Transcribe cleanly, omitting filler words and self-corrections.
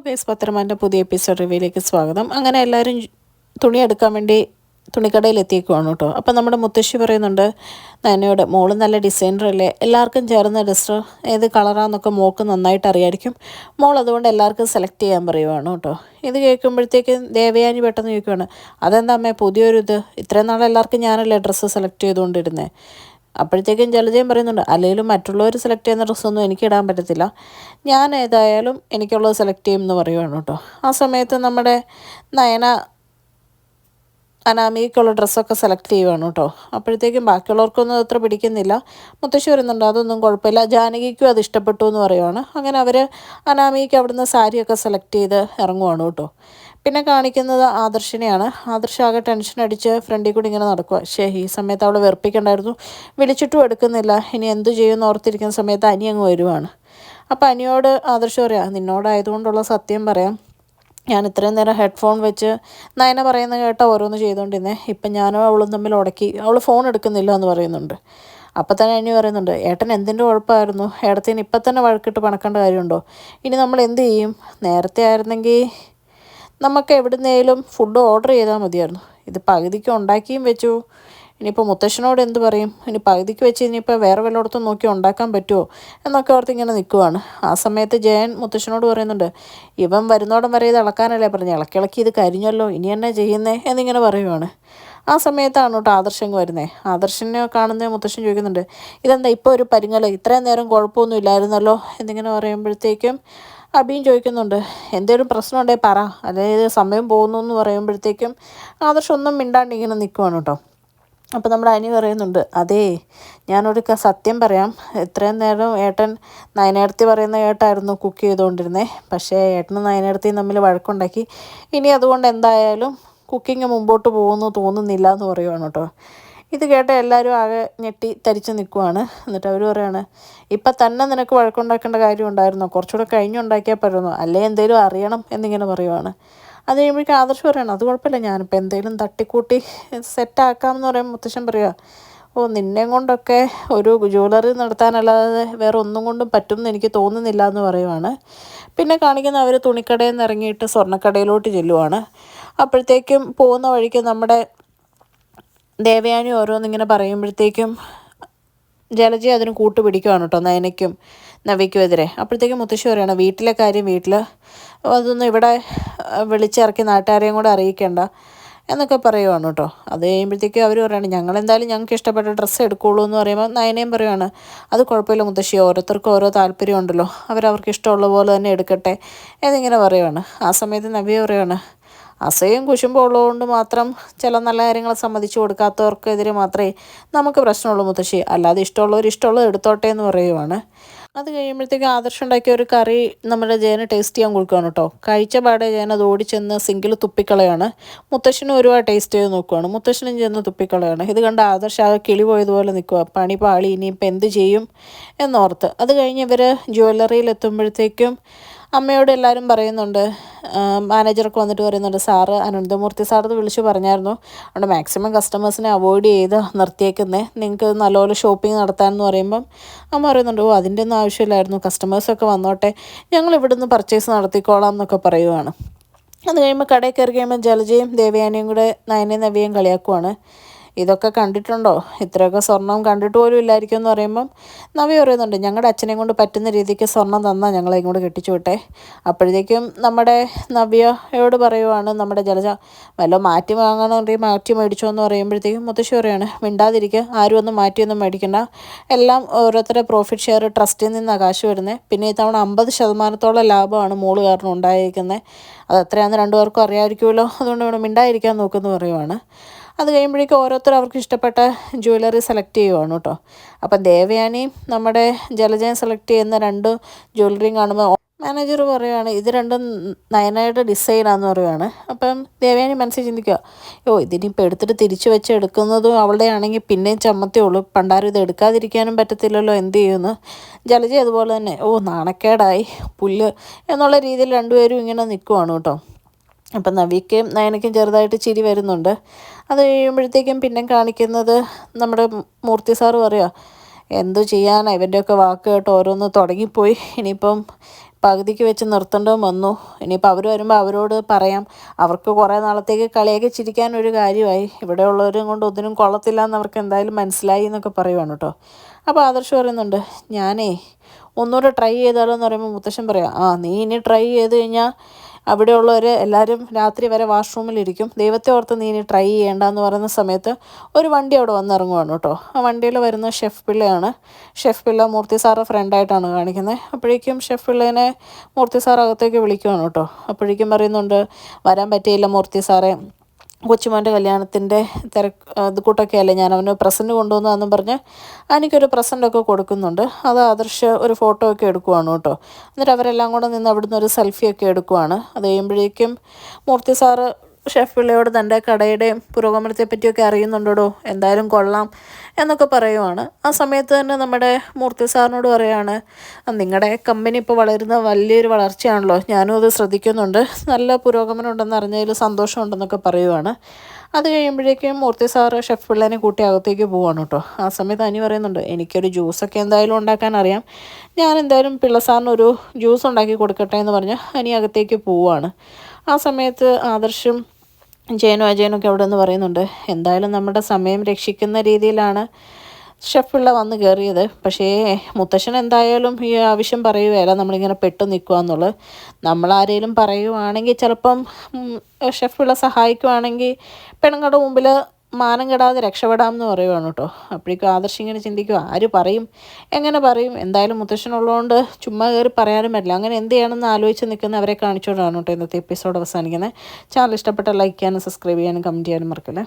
Guys, പത്രമാൻ്റെ പുതിയ episode റിവ്യൂയിലേക്ക് സ്വാഗതം. അങ്ങനെ എല്ലാവരും തുണി എടുക്കാൻ വേണ്ടി തുണിക്കടയിൽ എത്തിയേക്കുവാണ് കേട്ടോ. അപ്പം നമ്മുടെ മുത്തശ്ശി പറയുന്നുണ്ട് നയനയോട്, മോള് നല്ല ഡിസൈനറല്ലേ, എല്ലാവർക്കും ചേർന്ന ഡ്രസ്സ് ഏത് കളറാന്നൊക്കെ മോൾക്ക് നന്നായിട്ട് അറിയായിരിക്കും, മോൾ അതുകൊണ്ട് എല്ലാവർക്കും സെലക്ട് ചെയ്യാൻ പറയുവാണ് കേട്ടോ. ഇത് കേൾക്കുമ്പോഴത്തേക്കും ദേവയാനി പെട്ടെന്ന് ചോദിക്കുവാണ്, അതെന്താ അമ്മേ പുതിയൊരു ഇത്, ഇത്രയും നാൾ എല്ലാവർക്കും ഞാനല്ലേ ഡ്രസ്സ് സെലക്ട് ചെയ്തുകൊണ്ടിരുന്നത്. അപ്പോഴത്തേക്കും ജലജയും പറയുന്നുണ്ട്, അല്ലെങ്കിലും മറ്റുള്ളവർ സെലക്ട് ചെയ്യുന്ന ഡ്രസ്സൊന്നും എനിക്ക് ഇടാൻ പറ്റത്തില്ല, ഞാൻ ഏതായാലും എനിക്കുള്ളത് സെലക്ട് ചെയ്യും എന്ന് പറയുവാണ് കേട്ടോ. ആ സമയത്ത് നമ്മുടെ നയന അനാമികയ്ക്കുള്ള ഡ്രസ്സൊക്കെ സെലക്ട് ചെയ്യുവാണ് കേട്ടോ. അപ്പോഴത്തേക്കും ബാക്കിയുള്ളവർക്കൊന്നും അത്ര പിടിക്കുന്നില്ല. മുത്തശ്ശി വരുന്നുണ്ട്, അതൊന്നും കുഴപ്പമില്ല, ജാനകിക്കും അത് ഇഷ്ടപ്പെട്ടു എന്ന് പറയുവാണ്. അങ്ങനെ അവർ അനാമികയ്ക്ക് അവിടുന്ന് സാരിയൊക്കെ സെലക്ട് ചെയ്ത് ഇറങ്ങുവാണ് കേട്ടോ. പിന്നെ കാണിക്കുന്നത് ആദർശിനെയാണ്. ആദർശ് ആകെ ടെൻഷൻ അടിച്ച് ഫ്രണ്ടിൽ കൂടി ഇങ്ങനെ നടക്കുക. ഈ സമയത്ത് അവളെ വെറുപ്പിക്കണ്ടായിരുന്നു, വിളിച്ചിട്ടും എടുക്കുന്നില്ല. ഇനി എന്തു ചെയ്യുമെന്ന് ഓർത്തിരിക്കുന്ന സമയത്ത് അനി അങ്ങ് വരുവാണ്. അപ്പോൾ അനിയോട് ആദർശ് പറയാം, നിന്നോടായതുകൊണ്ടുള്ള സത്യം പറയാം, ഞാൻ ഇത്രയും നേരം ഹെഡ്ഫോൺ വെച്ച് നയന പറയുന്നത് കേട്ട ഓരോന്ന് ചെയ്തുകൊണ്ടിരുന്നേ, ഇപ്പം ഞാനും അവളും തമ്മിൽ ഉടക്കി, അവൾ ഫോൺ എടുക്കുന്നില്ല എന്ന് പറയുന്നുണ്ട്. അപ്പം തന്നെ അനി പറയുന്നുണ്ട്, ഏട്ടൻ എന്തിൻ്റെ കുഴപ്പമായിരുന്നു, ഏട്ടത്തിന് ഇപ്പം തന്നെ വഴക്കിട്ട് പണക്കേണ്ട കാര്യമുണ്ടോ, ഇനി നമ്മൾ എന്ത് ചെയ്യും, നേരത്തെ ആയിരുന്നെങ്കിൽ നമുക്ക് എവിടുന്നേലും ഫുഡ് ഓർഡർ ചെയ്താൽ മതിയായിരുന്നു, ഇത് പകുതിക്ക് ഉണ്ടാക്കിയും വെച്ചു, ഇനിയിപ്പോൾ മുത്തശ്ശനോട് എന്ത് പറയും, ഇനി പകുതിക്ക് വെച്ച് ഇനിയിപ്പോൾ വേറെ വല്ലയിടത്തും നോക്കി ഉണ്ടാക്കാൻ പറ്റുമോ എന്നൊക്കെ ഓർത്ത് ഇങ്ങനെ നിൽക്കുവാണ്. ആ സമയത്ത് ജയൻ മുത്തശ്ശനോട് പറയുന്നുണ്ട്, ഇവൻ വരുന്നോടം വരെ ഇത് ഇളക്കാനല്ലേ പറഞ്ഞു, ഇളക്കി ഇത് കരിഞ്ഞല്ലോ, ഇനി എന്നെ ചെയ്യുന്നേ എന്നിങ്ങനെ പറയുവാണ്. ആ സമയത്താണ് കേട്ടോ ആദർശങ്ങ് വരുന്നത്. ആദർശനെ കാണുന്ന മുത്തശ്ശൻ ചോദിക്കുന്നുണ്ട്, ഇതെന്താ ഇപ്പോൾ ഒരു പരിങ്ങൽ, ഇത്രയും നേരം കുഴപ്പമൊന്നും ഇല്ലായിരുന്നല്ലോ എന്നിങ്ങനെ പറയുമ്പോഴത്തേക്കും അബിയും ചോദിക്കുന്നുണ്ട്, എന്തെങ്കിലും പ്രശ്നം ഉണ്ടെങ്കിൽ പറ, അതായത് സമയം പോകുന്നു എന്ന് പറയുമ്പോഴത്തേക്കും ആദർശം ഒന്നും മിണ്ടാണ്ട് ഇങ്ങനെ നിൽക്കുവാണ് കേട്ടോ. അപ്പോൾ നമ്മുടെ അനി പറയുന്നുണ്ട്, അതേ ഞാനൊരു സത്യം പറയാം, ഇത്രയും നേരം ഏട്ടൻ നയനേടത്തി പറയുന്ന കേട്ടായിരുന്നു കുക്ക് ചെയ്തുകൊണ്ടിരുന്നത്, പക്ഷേ ഏട്ടനും നയനേടത്തിയും തമ്മിൽ വഴക്കുണ്ടാക്കി, ഇനി അതുകൊണ്ട് എന്തായാലും കുക്കിങ് മുമ്പോട്ട് പോകുന്നു തോന്നുന്നില്ല എന്ന് പറയുവാണ് കേട്ടോ. ഇത് കേട്ട എല്ലാവരും ആകെ ഞെട്ടി തരിച്ച് നിൽക്കുവാണ്. എന്നിട്ട് അവർ പറയുകയാണ്, ഇപ്പം തന്നെ നിനക്ക് വഴക്കുണ്ടാക്കേണ്ട കാര്യം ഉണ്ടായിരുന്നോ, കുറച്ചുകൂടെ കഴിഞ്ഞുണ്ടാക്കിയാൽ പറ്റുമോ, അല്ലേ എന്തെങ്കിലും അറിയണം എന്നിങ്ങനെ പറയുവാണ്. അത് കഴിയുമ്പോഴേക്കും ആദർശ് പറയണം, അത് കുഴപ്പമില്ല, ഞാനിപ്പോൾ എന്തെങ്കിലും തട്ടിക്കൂട്ടി സെറ്റാക്കാമെന്ന് പറയുമ്പോൾ മുത്തശ്ശൻ പറയുക, ഓ നിന്നെ കൊണ്ടൊക്കെ ഒരു ജ്വല്ലറി നടത്താനല്ലാതെ വേറെ ഒന്നും കൊണ്ടും പറ്റുമെന്ന് എനിക്ക് തോന്നുന്നില്ല എന്ന് പറയുവാണ്. പിന്നെ കാണിക്കുന്ന അവർ തുണിക്കടയിൽ നിന്ന് ഇറങ്ങിയിട്ട് സ്വർണ്ണക്കടയിലോട്ട് ചെല്ലുവാണ്. അപ്പോഴത്തേക്കും പോകുന്ന വഴിക്ക് നമ്മുടെ ദേവയാനി ഓരോന്നിങ്ങനെ പറയുമ്പോഴത്തേക്കും ജലജ അതിന് കൂട്ടുപിടിക്കുവാണ് കേട്ടോ, നയനയ്ക്കും നവിക്കും എതിരെ. അപ്പോഴത്തേക്കും മുത്തശ്ശി പറയുകയാണ്, വീട്ടിലെ കാര്യം വീട്ടിൽ, അതൊന്നും ഇവിടെ വിളിച്ചിറക്കി നാട്ടുകാരെയും കൂടെ അറിയിക്കേണ്ട എന്നൊക്കെ പറയുവാണ് കേട്ടോ. അത് കഴിയുമ്പോഴത്തേക്കും അവർ പറയുകയാണ്, ഞങ്ങളെന്തായാലും ഞങ്ങൾക്ക് ഇഷ്ടപ്പെട്ട ഡ്രസ്സ് എടുക്കുകയുള്ളൂ എന്ന് പറയുമ്പോൾ നയനയും പറയുവാണ്, അത് കുഴപ്പമില്ല മുത്തശ്ശി, ഓരോരുത്തർക്കും ഓരോ താല്പര്യമുണ്ടല്ലോ, അവരവർക്ക് ഇഷ്ടമുള്ള പോലെ തന്നെ എടുക്കട്ടെ എന്നിങ്ങനെ പറയുവാണ്. ആ സമയത്ത് നവ്യ പറയുവാണ്, അസൂയയും കുശുമ്പും ഉള്ളതുകൊണ്ട് മാത്രം ചില നല്ല കാര്യങ്ങൾ സമ്മതിച്ചു കൊടുക്കാത്തവർക്കെതിരെ മാത്രമേ നമുക്ക് പ്രശ്നമുള്ളൂ മുത്തശ്ശി, അല്ലാതെ ഇഷ്ടമുള്ളത് എടുത്തോട്ടെ എന്ന് പറയുവാണ്. അത് കഴിയുമ്പോഴത്തേക്കും ആദർശം ഉണ്ടാക്കിയ ഒരു കറി നമ്മുടെ ജയന് ടേസ്റ്റ് ചെയ്യാൻ കൊടുക്കുകയാണ് കേട്ടോ. കഴിച്ച പാടെ ജയൻ അത് ഓടിച്ചെന്ന് സിങ്കിൽ തുപ്പിക്കളയാണ്. മുത്തശ്ശനും ഒരുപാട് ടേസ്റ്റ് ചെയ്ത് നോക്കുവാണ്, മുത്തശ്ശനും ചെന്ന് തുപ്പിക്കളയാണ്. ഇത് കണ്ട് ആദർശം ആകെ കിളി പോയതുപോലെ നിൽക്കുക, പണി പാളി, ഇനിയിപ്പോൾ എന്ത് ചെയ്യും എന്നോർത്ത്. അത് കഴിഞ്ഞ് ഇവർ ജ്വല്ലറിയിൽ എത്തുമ്പോഴത്തേക്കും അമ്മയോട് എല്ലാവരും പറയുന്നുണ്ട്, മാനേജറൊക്കെ വന്നിട്ട് പറയുന്നുണ്ട്, സാറ് അനന്തമൂർത്തി സാറത് വിളിച്ച് പറഞ്ഞായിരുന്നു, അതുകൊണ്ട് മാക്സിമം കസ്റ്റമേഴ്സിനെ അവോയ്ഡ് ചെയ്ത് നിർത്തിയേക്കുന്നേ, നിങ്ങൾക്ക് നല്ലപോലെ ഷോപ്പിംഗ് നടത്താമെന്ന് പറയുമ്പം അമ്മ പറയുന്നുണ്ട്, ഓ അതിൻ്റെ ഒന്നും ആവശ്യമില്ലായിരുന്നു, കസ്റ്റമേഴ്സൊക്കെ വന്നോട്ടെ, ഞങ്ങൾ ഇവിടുന്ന് പർച്ചേസ് നടത്തിക്കോളാം എന്നൊക്കെ പറയുവാണ്. അത് കഴിയുമ്പോൾ കടയിൽ കയറി കഴിയുമ്പോൾ ജലജയും ദേവയാനിയും കൂടെ നയനയും നവ്യയും കളിയാക്കുവാണ്, ഇതൊക്കെ കണ്ടിട്ടുണ്ടോ, ഇത്രയൊക്കെ സ്വർണം കണ്ടിട്ട് പോലും ഇല്ലായിരിക്കും എന്ന് പറയുമ്പം നവ്യ പറയുന്നുണ്ട്, ഞങ്ങളുടെ അച്ഛനെ കൊണ്ട് പറ്റുന്ന രീതിക്ക് സ്വർണം തന്നാൽ ഞങ്ങളെ ഇങ്ങോട്ട് കെട്ടിച്ചു വിട്ടെ. അപ്പോഴത്തേക്കും നമ്മുടെ നവ്യയോട് പറയുവാണ് നമ്മുടെ ജലജ, വല്ല മാറ്റി വാങ്ങണമെങ്കിൽ മാറ്റി മേടിച്ചോ എന്ന് പറയുമ്പോഴത്തേക്കും മുത്തശ്ശി പറയുകയാണ്, മിണ്ടാതിരിക്കുക, ആരും ഒന്നും മാറ്റിയൊന്നും മേടിക്കണ്ട, എല്ലാം ഓരോരുത്തരുടെ പ്രോഫിറ്റ് ഷെയർ ട്രസ്റ്റിൽ നിന്നാണ് കാശ് വരുന്നത്, പിന്നെ ഇത്തവണ 50% ലാഭമാണ് മോള് കാരണം ഉണ്ടായിരിക്കുന്നത്, അത് എത്രയാണെന്ന് രണ്ടുപേർക്കും അറിയാമായിരിക്കുമല്ലോ, അതുകൊണ്ട് ഇവിടെ മിണ്ടായിരിക്കാൻ നോക്കുമെന്ന് പറയുവാണ്. അത് കഴിയുമ്പോഴേക്കും ഓരോരുത്തർ അവർക്ക് ഇഷ്ടപ്പെട്ട ജ്വല്ലറി സെലക്ട് ചെയ്യുവാണ് കേട്ടോ. അപ്പം ദേവയാനിയും നമ്മുടെ ജലജയും സെലക്ട് ചെയ്യുന്ന 2 ജ്വല്ലറിയും കാണുമ്പോൾ മാനേജർ പറയുകയാണ്, ഇത് രണ്ടും നയനയുടെ ഡിസൈനാണെന്ന് പറയുവാണ്. അപ്പം ദേവയാനി മനസ്സിൽ ചിന്തിക്കുക, ഇതിനിപ്പോൾ എടുത്തിട്ട് തിരിച്ചു വെച്ച് എടുക്കുന്നതും അവളുടെ ആണെങ്കിൽ പിന്നെയും ചമ്മത്തിയുള്ളൂ, പണ്ടാരും ഇത് എടുക്കാതിരിക്കാനും പറ്റത്തില്ലല്ലോ, എന്ത് ചെയ്യുമെന്ന്. ജലജ അതുപോലെ തന്നെ, നാണക്കേടായി പുല്ല് എന്നുള്ള രീതിയിൽ രണ്ടുപേരും ഇങ്ങനെ നിൽക്കുവാണ് കേട്ടോ. അപ്പം നവിക്കും നയനയ്ക്കും ചെറുതായിട്ട് ചിരി വരുന്നുണ്ട്. അത് കഴിയുമ്പോഴത്തേക്കും പിന്നെ കാണിക്കുന്നത് നമ്മുടെ മൂർത്തി സാറ് പറയുക, എന്തു ചെയ്യാനാണ്, ഇവൻ്റെയൊക്കെ വാക്ക് കേട്ട് ഓരോന്ന് തുടങ്ങിപ്പോയി, ഇനിയിപ്പം പകുതിക്ക് വെച്ച് നിർത്തേണ്ടതും വന്നു. ഇനിയിപ്പോൾ അവർ വരുമ്പോൾ അവരോട് പറയാം. അവർക്ക് കുറേ നാളത്തേക്ക് കളിയൊക്കെ ചിരിക്കാനൊരു കാര്യമായി. ഇവിടെയുള്ളവരും കൊണ്ട് ഒന്നിനും കൊള്ളത്തില്ല എന്ന് അവർക്ക് എന്തായാലും മനസ്സിലായി എന്നൊക്കെ പറയുവാണ് കേട്ടോ. അപ്പോൾ ആദർശ് പറയുന്നുണ്ട്, ഞാനേ ഒന്നുകൂടെ ട്രൈ ചെയ്താലോ എന്ന് പറയുമ്പോൾ മുത്തശ്ശൻ പറയാം, നീ ഇനി ട്രൈ ചെയ്ത് കഴിഞ്ഞാൽ അവിടെയുള്ളവർ എല്ലാവരും രാത്രി വരെ വാഷ്റൂമിലിരിക്കും. ദൈവത്തെ ഓർത്ത് നീ ഇനി ട്രൈ ചെയ്യേണ്ടെന്ന് പറയുന്ന സമയത്ത് ഒരു വണ്ടി അവിടെ വന്നിറങ്ങുവാണ് കേട്ടോ. ആ വണ്ടിയിൽ വരുന്ന ഷെഫ് പിള്ളയാണ്. ഷെഫ് പിള്ള മൂർത്തി സാറ് ഫ്രണ്ടായിട്ടാണ് കാണിക്കുന്നത്. അപ്പോഴേക്കും ഷെഫ് പിള്ളേനെ മൂർത്തി സാർ അകത്തേക്ക് വിളിക്കുവാണ് കേട്ടോ. അപ്പോഴേക്കും പറയുന്നുണ്ട്, വരാൻ പറ്റിയില്ല മൂർത്തി സാറേ, കൊച്ചുമോൻ്റെ കല്യാണത്തിൻ്റെ ഇത് കൂട്ടൊക്കെയല്ലേ ഞാൻ അവന് പ്രസൻറ്റ് കൊണ്ടുവന്നതെന്നും പറഞ്ഞ് എനിക്കൊരു പ്രസൻറ്റൊക്കെ കൊടുക്കുന്നുണ്ട്. അത് ആദർശ് ഒരു ഫോട്ടോ ഒക്കെ എടുക്കുവാണ് കേട്ടോ. എന്നിട്ട് അവരെല്ലാം കൂടെ നിന്ന് അവിടുന്ന് ഒരു സെൽഫിയൊക്കെ എടുക്കുവാണ്. അത് കഴിയുമ്പോഴേക്കും മൂർത്തി സാറ് ഷെഫ് പിള്ളയോട് തൻ്റെ കടയുടെ പുരോഗമനത്തെ പറ്റിയൊക്കെ അറിയുന്നുണ്ടോ, എന്തായാലും കൊള്ളാം എന്നൊക്കെ പറയുവാണ്. ആ സമയത്ത് തന്നെ നമ്മുടെ മൂർത്തി സാറിനോട് പറയുകയാണ്, നിങ്ങളുടെ കമ്പനി ഇപ്പോൾ വളരുന്ന വലിയൊരു വളർച്ചയാണല്ലോ, ഞാനും അത് ശ്രദ്ധിക്കുന്നുണ്ട്, നല്ല പുരോഗമനം ഉണ്ടെന്ന് അറിഞ്ഞതിൽ സന്തോഷമുണ്ടെന്നൊക്കെ പറയുവാണ്. അത് കഴിയുമ്പോഴേക്കും മൂർത്തി സാറ് ഷെഫ് പിള്ളേനെ കൂട്ടി അകത്തേക്ക് പോവാണ് കേട്ടോ. ആ സമയത്ത് അനി പറയുന്നുണ്ട്, എനിക്കൊരു ജ്യൂസൊക്കെ എന്തായാലും ഉണ്ടാക്കാൻ അറിയാം, ഞാൻ എന്തായാലും പിള്ള സാറിനൊരു ജ്യൂസ് ഉണ്ടാക്കി കൊടുക്കട്ടെ എന്ന് പറഞ്ഞ് അനി അകത്തേക്ക് പോവാണ്. ആ സമയത്ത് ആദർശും അജയനൊക്കെ അവിടെ നിന്ന് പറയുന്നുണ്ട്, എന്തായാലും നമ്മുടെ സമയം രക്ഷിക്കുന്ന രീതിയിലാണ് ഷെഫ് പിള്ള വന്ന് കയറിയത്. പക്ഷേ മുത്തശ്ശൻ എന്തായാലും ഈ ആവശ്യം പറയുകയല്ല നമ്മളിങ്ങനെ പെട്ടു നിൽക്കുക എന്നുള്ളത്. നമ്മളാരേലും പറയുവാണെങ്കിൽ ചിലപ്പം ഷെഫ് പിള്ള സഹായിക്കുവാണെങ്കിൽ പെണ്ണുങ്ങളുടെ മുമ്പിൽ മാനം കെടാതെ രക്ഷപ്പെടാമെന്ന് പറയുവാണ് കേട്ടോ. അപ്പോഴേക്കും ആദർശ് ഇങ്ങനെ ചിന്തിക്കുക, ആര് പറയും, എങ്ങനെ പറയും, എന്തായാലും മുത്തശ്ശനുള്ളതുകൊണ്ട് ചുമ്മാ കയറി പറയാനും പറ്റില്ല. അങ്ങനെ എന്ത് ചെയ്യണമെന്ന് ആലോചിച്ച് നിൽക്കുന്ന അവരെ കാണിച്ചുകൊണ്ടാണ് കേട്ടോ ഇന്നത്തെ എപ്പിസോഡ് അവസാനിക്കുന്നത്. ചാനൽ ഇഷ്ടപ്പെട്ട ലൈക്ക് ചെയ്യാനും സബ്സ്ക്രൈബ് ചെയ്യാനും കമൻറ്റ് ചെയ്യാനും മറക്കല്ലേ.